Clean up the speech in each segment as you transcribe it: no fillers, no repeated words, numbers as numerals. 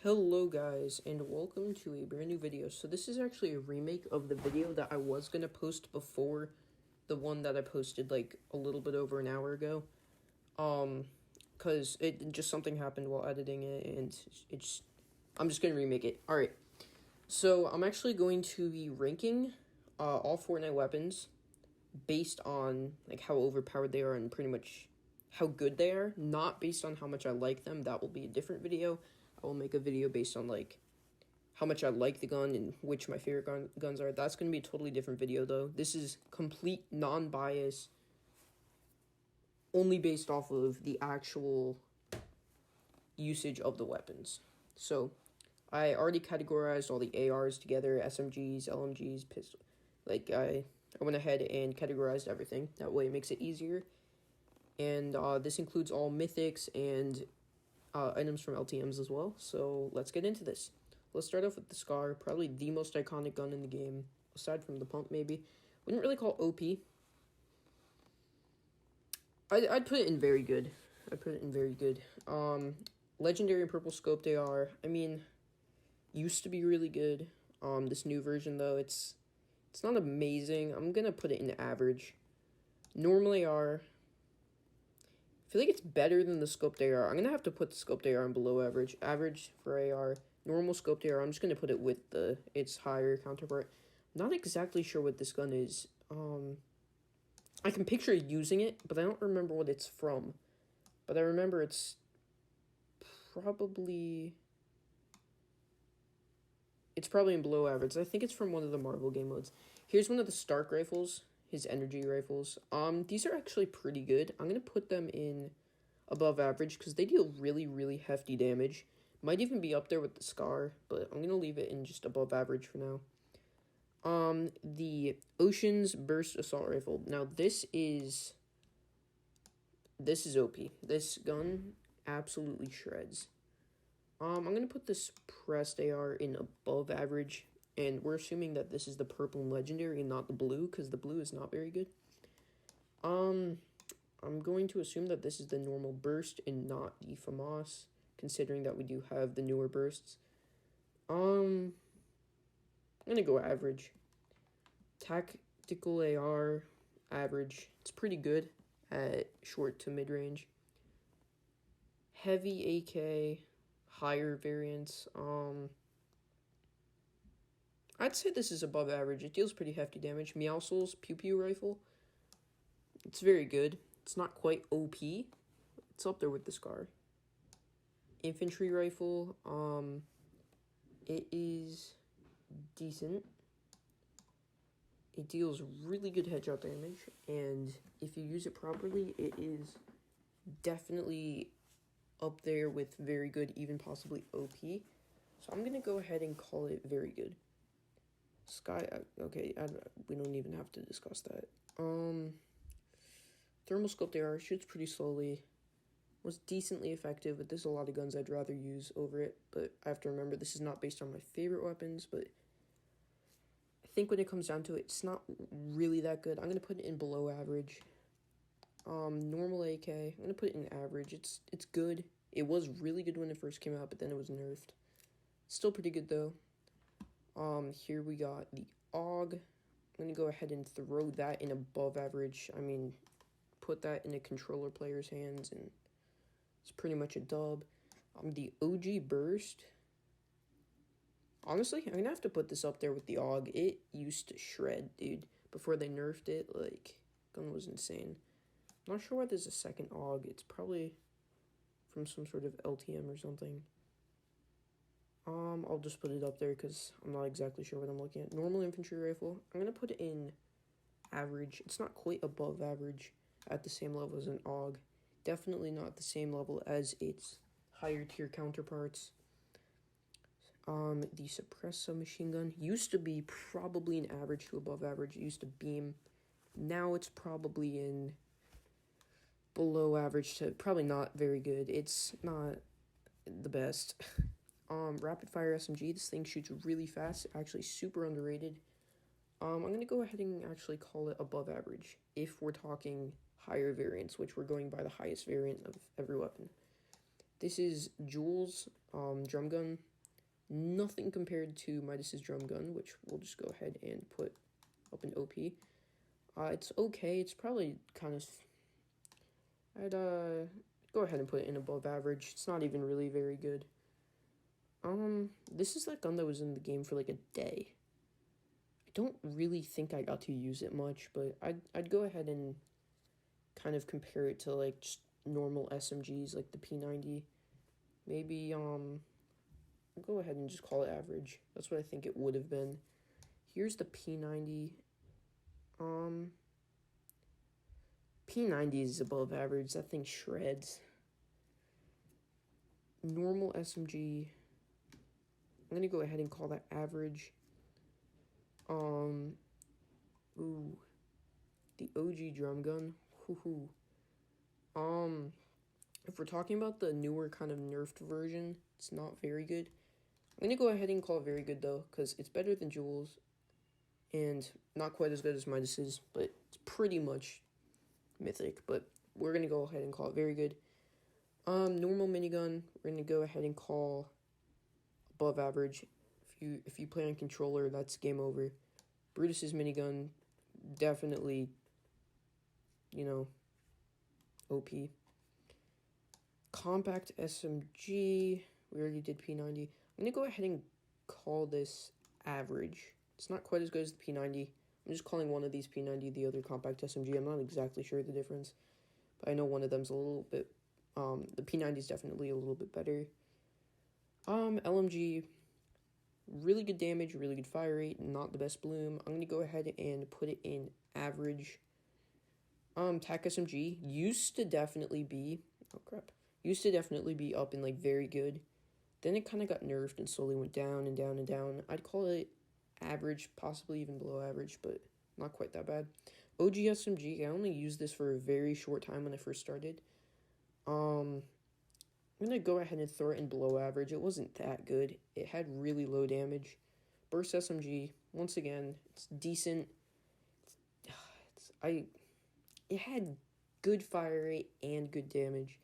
Hello guys, and welcome to a brand new video. So this is actually a remake of the video that I was going to post before the one that I posted like a little bit over an hour ago. Because it just something happened while editing it, and I'm just going to remake it. Alright, so I'm actually going to be ranking all Fortnite weapons based on like how overpowered they are and pretty much how good they are, not based on how much I like them. That will be a different video. I will make a video based on like how much I like the gun and which my favorite guns are. That's going to be a totally different video though. This is complete non-bias, only based off of the actual usage of the weapons. So I already categorized all the ARs together, SMGs, LMGs, pistol. Like I went ahead and categorized everything. That way it makes it easier. And this includes all mythics and items from LTMs as well. So let's get into this. Let's start off with the Scar, probably the most iconic gun in the game, aside from the pump maybe. Wouldn't really call OP. I'd put it in very good. Legendary purple scoped AR, I mean, used to be really good. This new version though, it's not amazing. I'm gonna put it in average. Normal AR, I feel like it's better than the scoped AR. I'm going to have to put the scoped AR in below average. Average for AR. Normal scoped AR, I'm just going to put it with its higher counterpart. Not exactly sure what this gun is. I can picture using it, but I don't remember what it's from. But I remember it's probably in below average. I think it's from one of the Marvel game modes. Here's one of the Stark rifles. His energy rifles. These are actually pretty good. I'm going to put them in above average because they deal really, really hefty damage. Might even be up there with the Scar, but I'm going to leave it in just above average for now. The Ocean's Burst Assault Rifle. Now, this is OP. This gun absolutely shreds. I'm going to put this pressed AR in above average. And we're assuming that this is the purple and legendary and not the blue, because the blue is not very good. I'm going to assume that this is the normal burst and not the FAMAS, considering that we do have the newer bursts. I'm going to go average. Tactical AR, average. It's pretty good at short to mid-range. Heavy AK, higher variants, I'd say this is above average. It deals pretty hefty damage. Meowscles Pew Pew Rifle. It's very good. It's not quite OP. It's up there with the Scar. Infantry Rifle. It is decent. It deals really good headshot damage. And if you use it properly, it is definitely up there with very good, even possibly OP. So I'm going to go ahead and call it very good. Okay, we don't even have to discuss that. Thermal scoped AR shoots pretty slowly. Was decently effective, but there's a lot of guns I'd rather use over it. But I have to remember this is not based on my favorite weapons, but I think when it comes down to it, it's not really that good. I'm gonna put it in below average. Normal AK, I'm gonna put it in average. It's good. It was really good when it first came out, but then it was nerfed. Still pretty good though. Here we got the AUG. I'm going to go ahead and throw that in above average. I mean, put that in a controller player's hands, and it's pretty much a dub. The OG Burst. Honestly, I'm going to have to put this up there with the AUG. It used to shred, dude. Before they nerfed it, like, gun was insane. I'm not sure why there's a second AUG. It's probably from some sort of LTM or something. I'll just put it up there because I'm not exactly sure what I'm looking at. Normal infantry rifle. I'm going to put it in average. It's not quite above average at the same level as an AUG. Definitely not the same level as its higher tier counterparts. The suppressed submachine gun used to be probably an average to above average. It used to beam. Now it's probably in below average to probably not very good. It's not the best. Rapid fire SMG, this thing shoots really fast, actually super underrated. I'm going to go ahead and actually call it above average, if we're talking higher variants, which we're going by the highest variant of every weapon. This is Jules, drum gun. Nothing compared to Midas's drum gun, which we'll just go ahead and put up in OP. It's okay. It's probably kind of... I'd go ahead and put it in above average. It's not even really very good. This is that gun that was in the game for like a day. I don't really think I got to use it much, but I'd go ahead and kind of compare it to like just normal SMGs like the P90. Maybe I'll go ahead and just call it average. That's what I think it would have been. Here's the P90. P90 is above average. That thing shreds. Normal SMG. I'm gonna go ahead and call that average. Ooh, the OG drum gun. Hoo-hoo. If we're talking about the newer kind of nerfed version, it's not very good. I'm gonna go ahead and call it very good though, because it's better than Jules, and not quite as good as Midas's, but it's pretty much mythic. But we're gonna go ahead and call it very good. Normal minigun, we're gonna go ahead and call above average. If you play on controller, that's game over. Brutus's minigun, definitely, OP. Compact SMG, we already did P90. I'm gonna go ahead and call this average. It's not quite as good as the P90. I'm just calling one of these P90 the other compact SMG. I'm not exactly sure the difference, but I know one of them's a little bit, the P90 is definitely a little bit better. LMG, really good damage, really good fire rate, not the best bloom. I'm gonna go ahead and put it in average. TAC SMG used to definitely be, up in like very good. Then it kind of got nerfed and slowly went down and down and down. I'd call it average, possibly even below average, but not quite that bad. OG SMG, I only used this for a very short time when I first started. I'm gonna go ahead and throw it in below average. It wasn't that good. It had really low damage. Burst SMG, once again, it's decent. It had good fire rate and good damage.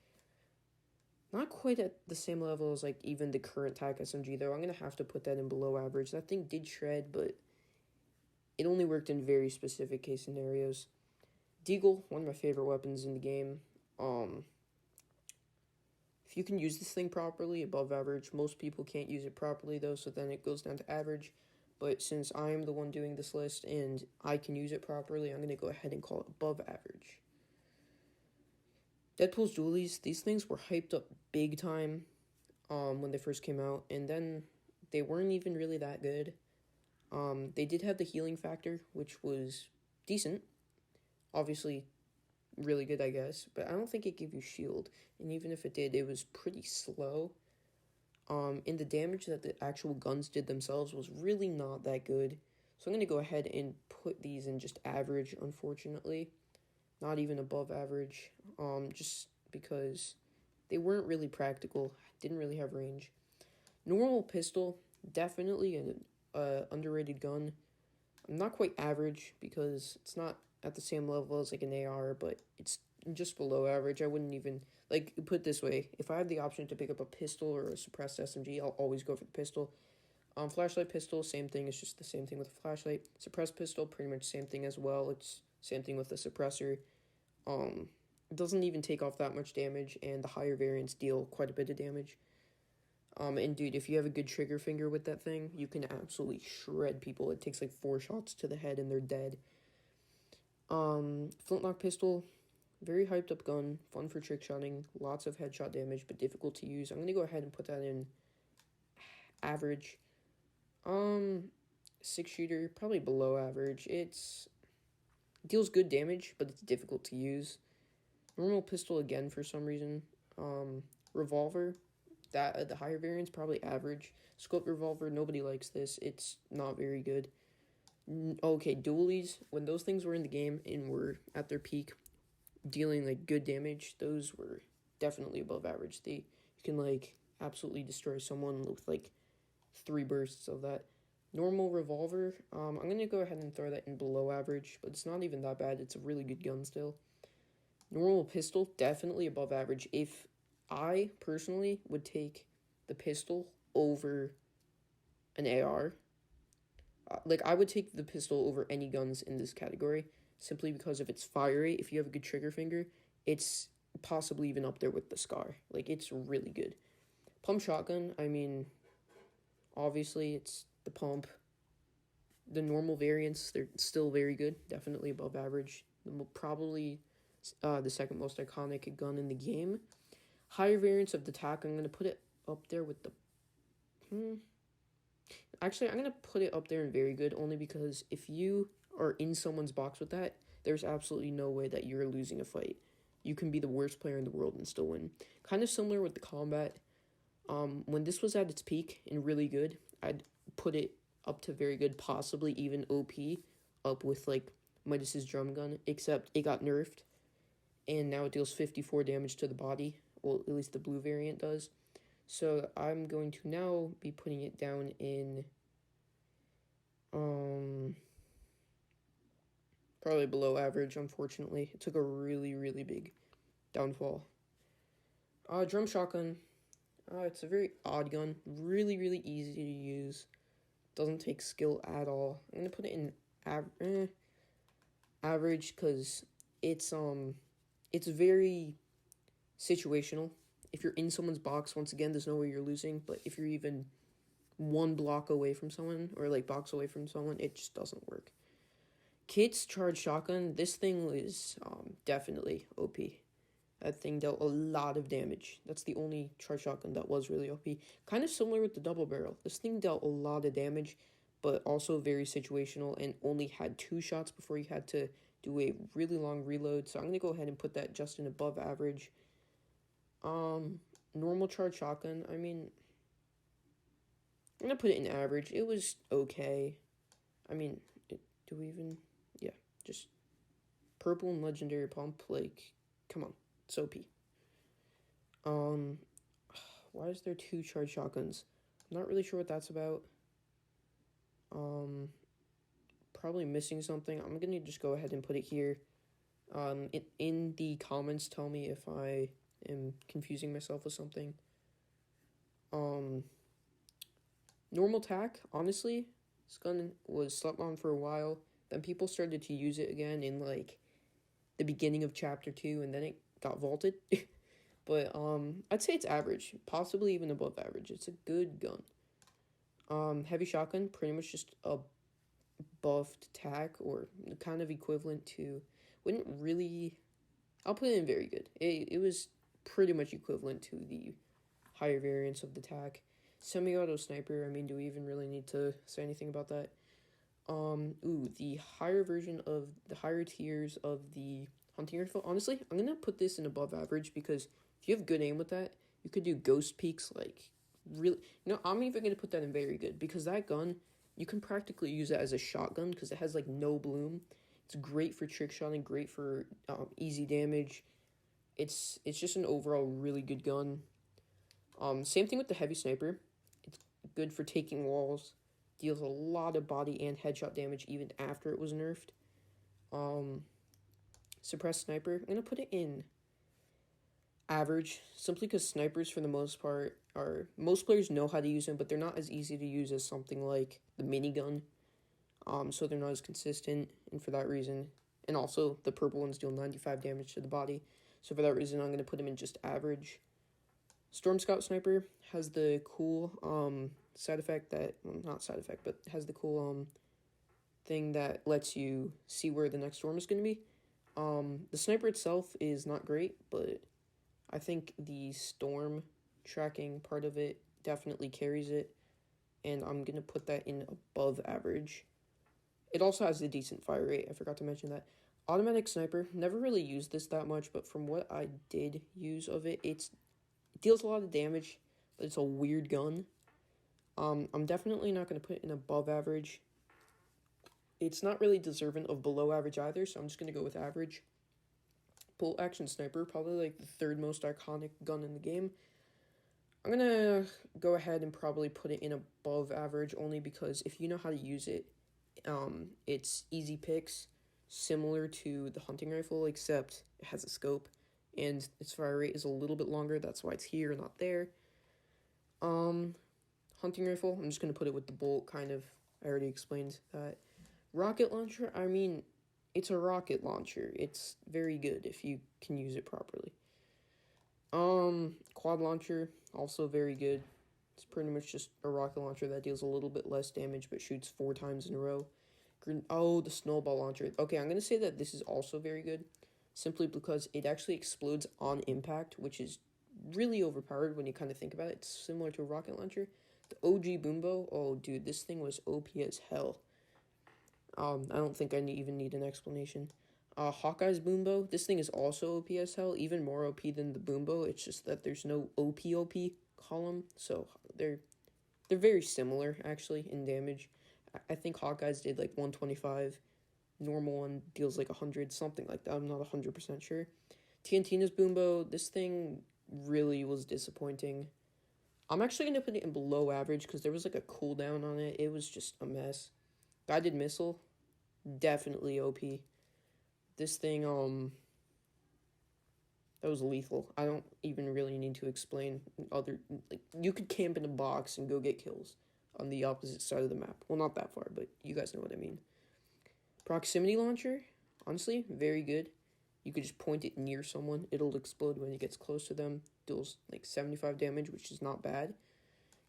Not quite at the same level as like even the current TAC SMG though. I'm gonna have to put that in below average. That thing did shred, but it only worked in very specific case scenarios. Deagle, one of my favorite weapons in the game. If you can use this thing properly, above average. Most people can't use it properly though, so then it goes down to average. But since I am the one doing this list and I can use it properly, I'm going to go ahead and call it above average. Deadpool's dualies, these things were hyped up big time when they first came out, and then they weren't even really that good. They did have the healing factor, which was decent. Obviously, really good, I guess, but I don't think it gave you shield, and even if it did, it was pretty slow. And the damage that the actual guns did themselves was really not that good. So I'm going to go ahead and put these in just average, unfortunately. Not even above average, just because they weren't really practical, didn't really have range. Normal pistol, definitely an underrated gun. Not quite average, because it's not at the same level as like an AR, but it's just below average. I wouldn't even, like, put it this way, if I had the option to pick up a pistol or a suppressed SMG, I'll always go for the pistol. Flashlight pistol, same thing, it's just the same thing with a flashlight. Suppressed pistol, pretty much same thing as well, it's same thing with the suppressor. It doesn't even take off that much damage, and the higher variants deal quite a bit of damage. And dude, if you have a good trigger finger with that thing, you can absolutely shred people. It takes like 4 shots to the head and they're dead. Flintlock pistol, very hyped up gun, fun for trick shotting, lots of headshot damage, but difficult to use. I'm gonna go ahead and put that in average. 6-shooter, probably below average. It's deals good damage, but it's difficult to use. Normal pistol again for some reason. Revolver, that the higher variants probably average. Scope revolver, nobody likes this. It's not very good. Okay, dualies, when those things were in the game and were at their peak, dealing like good damage, those were definitely above average. You can like absolutely destroy someone with like 3 bursts of that. Normal revolver, I'm gonna go ahead and throw that in below average, but it's not even that bad. It's a really good gun still. Normal pistol, definitely above average. If I personally would take the pistol over an AR. Like, I would take the pistol over any guns in this category simply because of its fire rate. If you have a good trigger finger, it's possibly even up there with the SCAR. Like, it's really good. Pump shotgun, I mean, obviously, it's the pump. The normal variants, they're still very good, definitely above average. Probably the second most iconic gun in the game. Higher variants of the TAC, I'm going to put it up there with the... Actually, I'm going to put it up there in very good, only because if you are in someone's box with that, there's absolutely no way that you're losing a fight. You can be the worst player in the world and still win. Kind of similar with the combat. When this was at its peak and really good, I'd put it up to very good, possibly even OP, up with like Midas's drum gun, except it got nerfed, and now it deals 54 damage to the body. Well, at least the blue variant does. So I'm going to now be putting it down in probably below average, unfortunately. It took a really, really big downfall. Drum shotgun. It's a very odd gun. Really, really easy to use. Doesn't take skill at all. I'm going to put it in average because it's very situational. If you're in someone's box, once again, there's no way you're losing. But if you're even one block away from someone, or like box away from someone, it just doesn't work. Kit's charge shotgun, this thing was definitely OP. That thing dealt a lot of damage. That's the only charge shotgun that was really OP. Kind of similar with the double barrel. This thing dealt a lot of damage, but also very situational and only had 2 shots before you had to do a really long reload. So I'm going to go ahead and put that just in above average. Normal charge shotgun, I mean, I'm going to put it in average. It was okay. I mean, do we even... Yeah, just purple and legendary pump. Like, come on. It's OP. Why is there 2 charge shotguns? I'm not really sure what that's about. Probably missing something. I'm gonna just go ahead and put it here. In the comments, tell me if I am confusing myself with something. Normal tack, honestly, this gun was slept on for a while. Then people started to use it again in like the beginning of chapter 2, and then it got vaulted. But I'd say it's average, possibly even above average. It's a good gun. Heavy shotgun, pretty much just a buffed tack, or kind of equivalent to, wouldn't really, I'll put it in very good. It was pretty much equivalent to the higher variants of the tack. Semi-auto sniper, I mean, do we even really need to say anything about that? The higher version of the higher tiers of the hunting rifle. Honestly, I'm gonna put this in above average because if you have good aim with that, you could do ghost peeks like really. I'm even gonna put that in very good because that gun, you can practically use it as a shotgun because it has like no bloom. It's great for trick shotting, great for easy damage. It's just an overall really good gun. Same thing with the heavy sniper. It's good for taking walls. Deals a lot of body and headshot damage even after it was nerfed. Suppressed sniper, I'm gonna put it in average simply because snipers for the most part are, most players know how to use them, but they're not as easy to use as something like the minigun. So they're not as consistent, and for that reason, and also the purple ones deal 95 damage to the body. So for that reason, I'm gonna put them in just average. Storm Scout Sniper has the cool side effect that, well, not side effect, but has the cool thing that lets you see where the next storm is going to be. The sniper itself is not great, but I think the storm tracking part of it definitely carries it, and I'm going to put that in above average. It also has a decent fire rate, I forgot to mention that. Automatic sniper, never really used this that much, but from what I did use of it, it deals a lot of damage, but it's a weird gun. I'm definitely not going to put it in above average. It's not really deserving of below average either, so I'm just going to go with average. Bolt action sniper, probably like the 3rd most iconic gun in the game. I'm going to go ahead and probably put it in above average, only because if you know how to use it, it's easy picks, similar to the hunting rifle, except it has a scope, and its fire rate is a little bit longer. That's why it's here, not there. hunting rifle, I'm just going to put it with the bolt, kind of. I already explained that. Rocket launcher, I mean, it's a rocket launcher. It's very good if you can use it properly. Quad launcher, also very good. It's pretty much just a rocket launcher that deals a little bit less damage but shoots 4 times in a row. The snowball launcher. Okay, I'm going to say that this is also very good, simply because it actually explodes on impact, which is really overpowered when you kind of think about it. It's similar to a rocket launcher. The OG Boombo, oh dude, this thing was OP as hell. I don't think I even need an explanation. Hawkeye's Boombo, this thing is also OP as hell, even more OP than the Boombo. It's just that there's no OP column, so they're very similar actually in damage. I think Hawkeye's did like 125, normal one deals like 100, something like that. I'm not 100% sure. TNTina's Boombo, this thing really was disappointing. I'm actually going to put it in below average because there was like a cooldown on it. It was just a mess. Guided Missile, definitely OP. This thing, that was lethal. I don't even really need to explain you could camp in a box and go get kills on the opposite side of the map. Well, not that far, but you guys know what I mean. Proximity launcher, honestly, very good. You could just point it near someone. It'll explode when it gets close to them. Deals like 75 damage, which is not bad.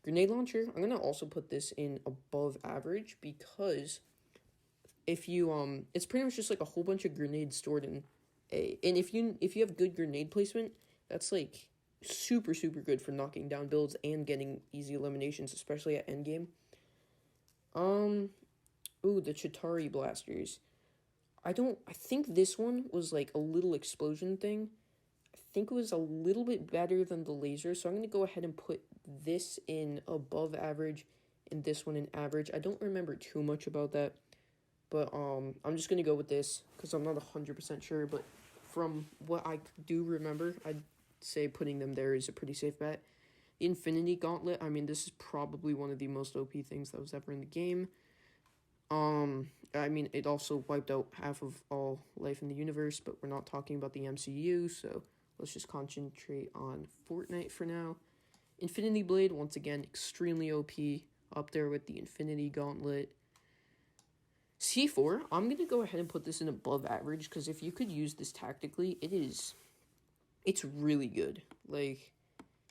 Grenade launcher, I'm going to also put this in above average because if you, it's pretty much just like a whole bunch of grenades stored in and if you have good grenade placement, that's like super good for knocking down builds and getting easy eliminations, especially at endgame. The Chitari blasters. I think this one was like a little explosion thing. I think it was a little bit better than the laser, so I'm going to go ahead and put this in above average and this one in average. I don't remember too much about that, but I'm just going to go with this because I'm not 100% sure, but from what I do remember, I'd say putting them there is a pretty safe bet. The Infinity Gauntlet, I mean, this is probably one of the most OP things that was ever in the game. I mean, it also wiped out half of all life in the universe, but we're not talking about the MCU, so let's just concentrate on Fortnite for now. Infinity Blade, once again, extremely OP, up there with the Infinity Gauntlet. C4, I'm going to go ahead and put this in above average, because if you could use this tactically, it's really good. Like,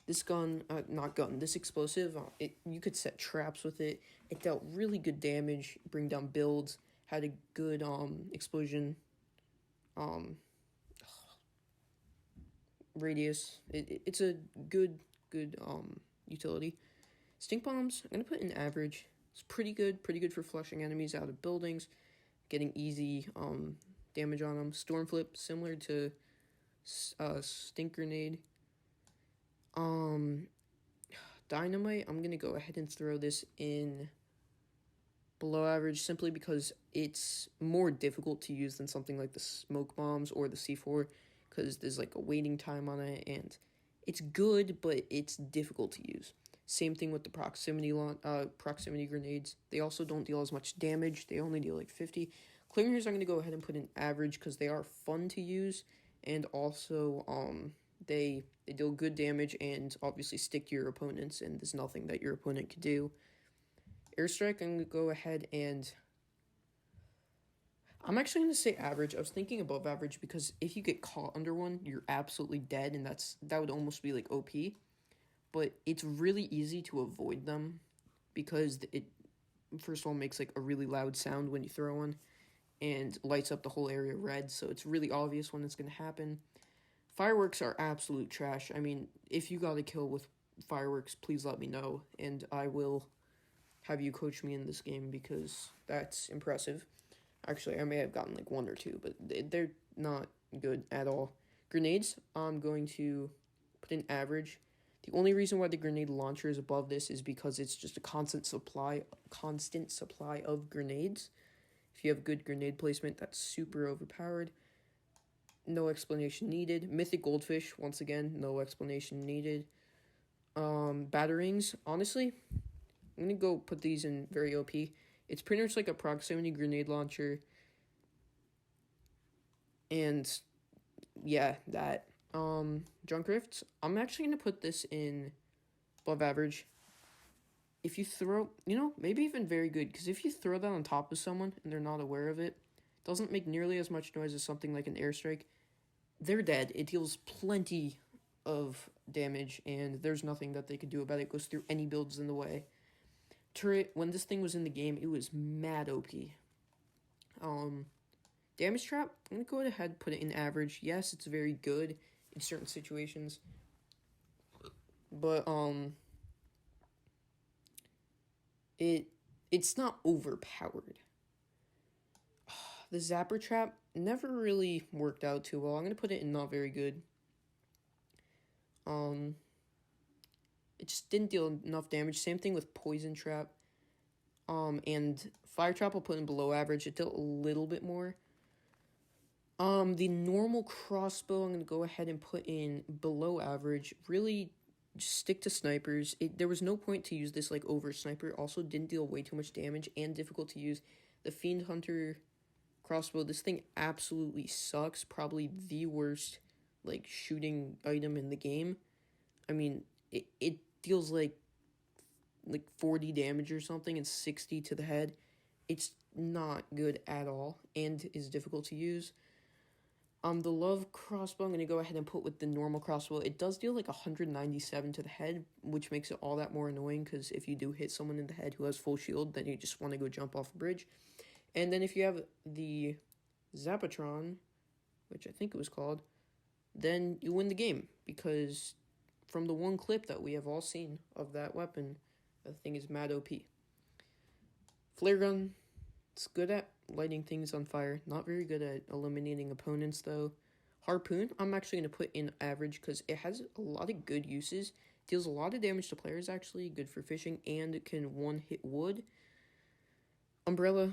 this this explosive, you could set traps with it. It dealt really good damage, bring down builds, had a good, explosion, radius. It's a good, utility. Stink bombs, I'm going to put in average. It's pretty good for flushing enemies out of buildings, getting easy damage on them. Storm flip, similar to stink grenade. Dynamite, I'm gonna go ahead and throw this in below average simply because it's more difficult to use than something like the smoke bombs or the C4 because there's like a waiting time on it and it's good, but it's difficult to use. Same thing with the proximity grenades. They also don't deal as much damage. They only deal like 50. Clingers, I'm going to go ahead and put in average because they are fun to use. And also, they deal good damage and obviously stick to your opponents. And there's nothing that your opponent could do. Airstrike, I'm going to go ahead and... I'm actually going to say average. I was thinking above average because if you get caught under one, you're absolutely dead. And that would almost be like OP. But it's really easy to avoid them because it, first of all, makes like a really loud sound when you throw one and lights up the whole area red, so it's really obvious when it's going to happen. Fireworks are absolute trash. I mean, if you got a kill with fireworks, please let me know, and I will have you coach me in this game because that's impressive. Actually, I may have gotten like 1 or 2, but they're not good at all. Grenades, I'm going to put in average. The only reason why the grenade launcher is above this is because it's just a constant supply of grenades. If you have good grenade placement, that's super overpowered. No explanation needed. Mythic Goldfish, once again, no explanation needed. Batarangs, honestly, I'm gonna go put these in very OP. It's pretty much like a proximity grenade launcher. And yeah, that. Junk Rifts, I'm actually going to put this in above average. if you throw, maybe even very good, because if you throw that on top of someone and they're not aware of it, doesn't make nearly as much noise as something like an airstrike. They're dead. It deals plenty of damage, and there's nothing that they could do about it. It goes through any builds in the way. Turret, when this thing was in the game, it was mad OP. Damage trap, I'm going to go ahead and put it in average. Yes, it's very good in certain situations, but it's not overpowered. The zapper trap never really worked out too well. I'm going to put it in not very good. It just didn't deal enough damage. Same thing with poison trap. And fire trap I'll put in below average. It dealt a little bit more. The normal crossbow I'm going to go ahead and put in below average. Really just stick to snipers. There was no point to use this like over sniper. Also didn't deal way too much damage and difficult to use. The Fiend Hunter crossbow, this thing absolutely sucks. Probably the worst like shooting item in the game. I mean, it deals like 40 damage or something and 60 to the head. It's not good at all and is difficult to use. The love crossbow I'm going to go ahead and put with the normal crossbow. It does deal like 197 to the head, which makes it all that more annoying, because if you do hit someone in the head who has full shield, then you just want to go jump off a bridge. And then if you have the Zapatron, which I think it was called, then you win the game, because from the one clip that we have all seen of that weapon, that thing is mad OP. Flare gun, it's good at lighting things on fire. Not very good at eliminating opponents, though. Harpoon, I'm actually going to put in average, because it has a lot of good uses. Deals a lot of damage to players, actually. Good for fishing, and it can one-hit wood. Umbrella,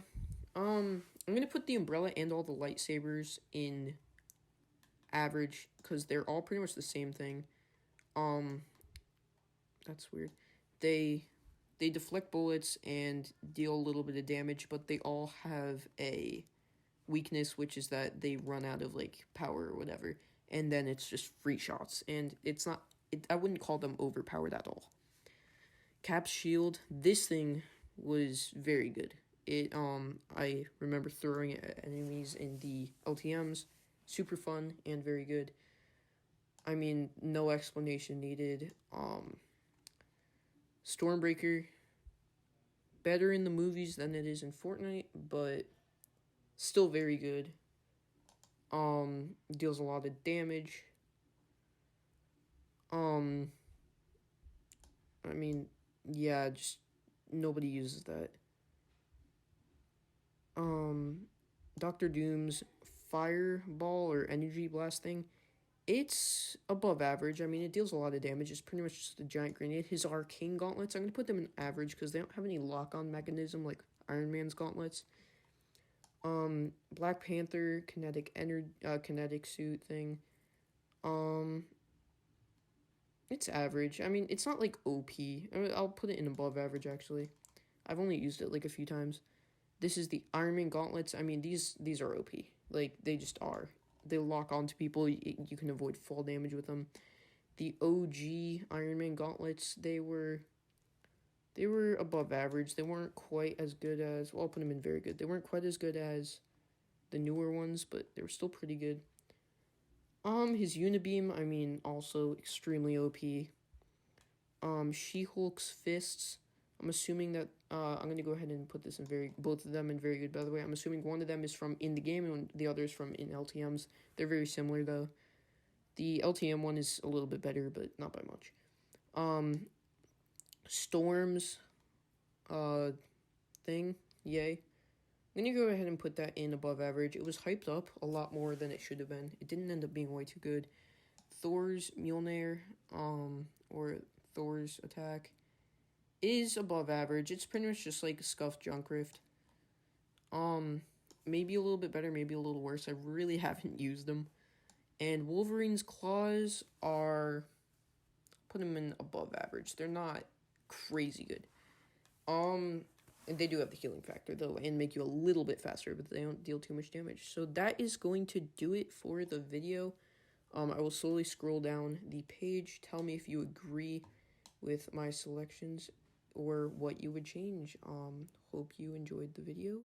I'm going to put the umbrella and all the lightsabers in average, because they're all pretty much the same thing. That's weird. They deflect bullets and deal a little bit of damage, but they all have a weakness, which is that they run out of like power or whatever, and then it's just free shots, and it's not. I wouldn't call them overpowered at all. Cap's shield, this thing was very good. I remember throwing it at enemies in the LTMs, super fun and very good. I mean, no explanation needed. Stormbreaker, better in the movies than it is in Fortnite, but still very good. Deals a lot of damage. I mean, yeah, just nobody uses that. Dr. Doom's fireball or energy blast thing, it's above average. I mean, it deals a lot of damage. It's pretty much just a giant grenade. His arcane gauntlets, I'm going to put them in average, because they don't have any lock-on mechanism like Iron Man's gauntlets. Black Panther kinetic suit thing. It's average. I mean, it's not like OP. I'll put it in above average, actually. I've only used it like a few times. This is the Iron Man gauntlets. I mean, these are OP. Like, they just are. They lock onto people. You can avoid fall damage with them. The OG Iron Man gauntlets, they were above average. They weren't quite as good as, well, I'll put them in very good. They weren't quite as good as the newer ones, but they were still pretty good. His Unibeam, I mean, also extremely OP. She-Hulk's fists, I'm assuming that, I'm going to go ahead and put this in both of them in very good, by the way. I'm assuming one of them is from in the game and the other is from in LTMs. They're very similar, though. The LTM one is a little bit better, but not by much. Storm's, thing, yay. I'm going to go ahead and put that in above average. It was hyped up a lot more than it should have been. It didn't end up being way too good. Thor's Mjolnir, or Thor's attack, is above average. It's pretty much just like a scuffed junk rift. Maybe a little bit better, maybe a little worse. I really haven't used them. And Wolverine's claws are, put them in above average. They're not crazy good. And they do have the healing factor, though, and make you a little bit faster, but they don't deal too much damage. So that is going to do it for the video. I will slowly scroll down the page. Tell me if you agree with my selections, or what you would change. Hope you enjoyed the video.